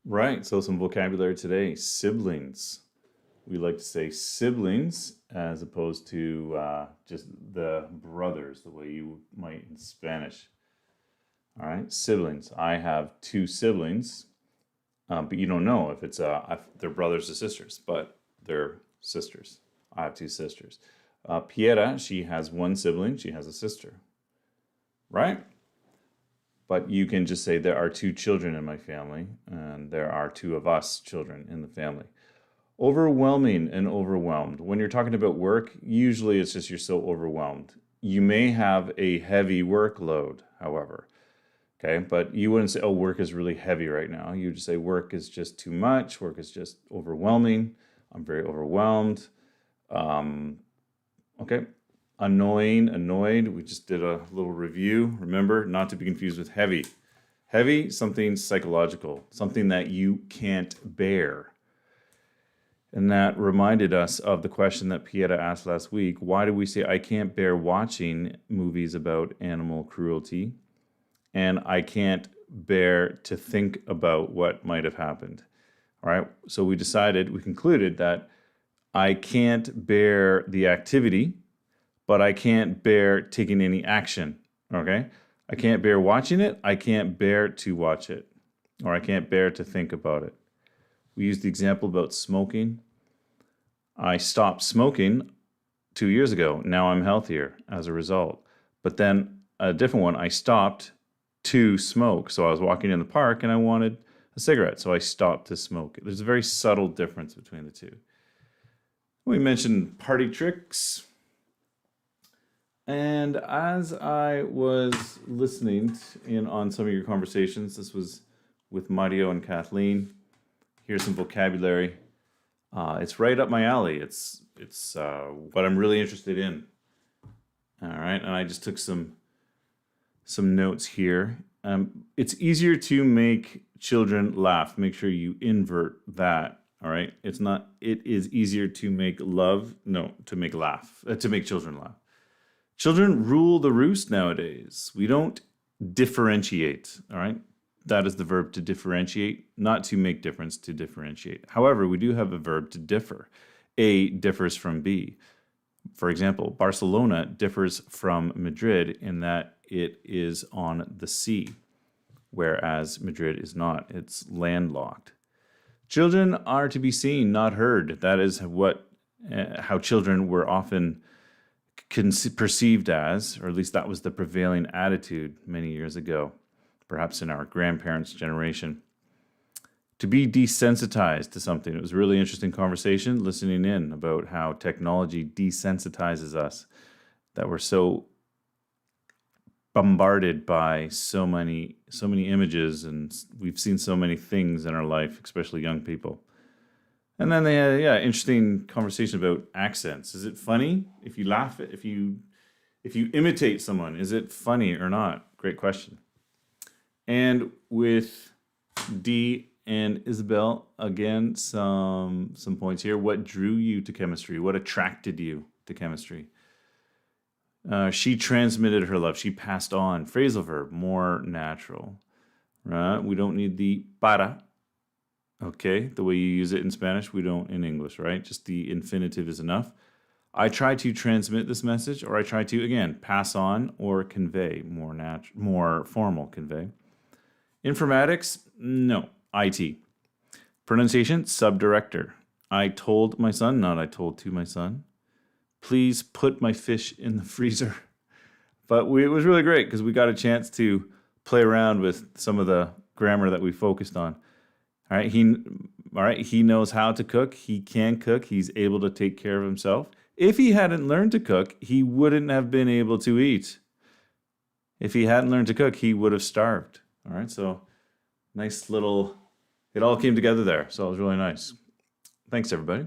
Right, so some vocabulary today. Siblings. We like to say siblings as opposed to just the brothers, the way you might in Spanish. All right, siblings. I have two siblings, but you don't know if they're brothers or sisters, but they're sisters. I have two sisters. Piera, she has one sibling, she has a sister, right? But you can just say there are two children in my family, and there are two of us children in the family. Overwhelming and overwhelmed. When you're talking about work, usually it's just you're so overwhelmed. You may have a heavy workload, however. Okay, but you wouldn't say, oh, work is really heavy right now. You would just say, work is just too much. Work is just overwhelming. I'm very overwhelmed. Um, okay, annoying, annoyed. We just did a little review. Remember, not to be confused with heavy. Heavy, something psychological, something that you can't bear. And that reminded us of the question that Pieta asked last week. Why do we say I can't bear watching movies about animal cruelty? And I can't bear to think about what might have happened. All right, so we concluded that I can't bear the activity, but I can't bear taking any action. Okay, I can't bear watching it, I can't bear to watch it, or I can't bear to think about it. We used the example about smoking. I stopped smoking 2 years ago. Now I'm healthier as a result. But then a different one, I stopped to smoke. So I was walking in the park and I wanted a cigarette. So I stopped to smoke. There's a very subtle difference between the two. We mentioned party tricks. And as I was listening in on some of your conversations, this was with Mario and Kathleen. Here's some vocabulary. It's right up my alley. It's what I'm really interested in. All right, and I just took some notes here. It's easier to make children laugh. Make sure you invert that. All right, it's not. It is easier to make to make children laugh. Children rule the roost nowadays. We don't differentiate. All right. That is the verb to differentiate, not to make difference, to differentiate. However, we do have a verb to differ. A differs from B. For example, Barcelona differs from Madrid in that it is on the sea, whereas Madrid is not. It's landlocked. Children are to be seen, not heard. That is how children were often perceived as, or at least that was the prevailing attitude many years ago, perhaps in our grandparents' generation. To be desensitized to something. It was a really interesting conversation listening in about how technology desensitizes us, that we're so bombarded by so many images, and we've seen so many things in our life, especially young people. And then they had interesting conversation about accents. Is it funny if you laugh if you imitate someone? Is it funny or not? Great question. And with Dee and Isabel, again, some points here. What drew you to chemistry? What attracted you to chemistry? She transmitted her love. She passed on. Phrasal verb, more natural. Right? We don't need the para. Okay, the way you use it in Spanish, we don't in English, right? Just the infinitive is enough. I try to transmit this message, or I try to, again, pass on or convey, more formal convey. Informatics, no, IT. Pronunciation, subdirector. I told my son, not I told to my son. Please put my fish in the freezer. But it was really great because we got a chance to play around with some of the grammar that we focused on. All right, he knows how to cook. He can cook. He's able to take care of himself. If he hadn't learned to cook, he wouldn't have been able to eat. If he hadn't learned to cook, he would have starved. All right, so nice little, it all came together there. So it was really nice. Thanks, everybody.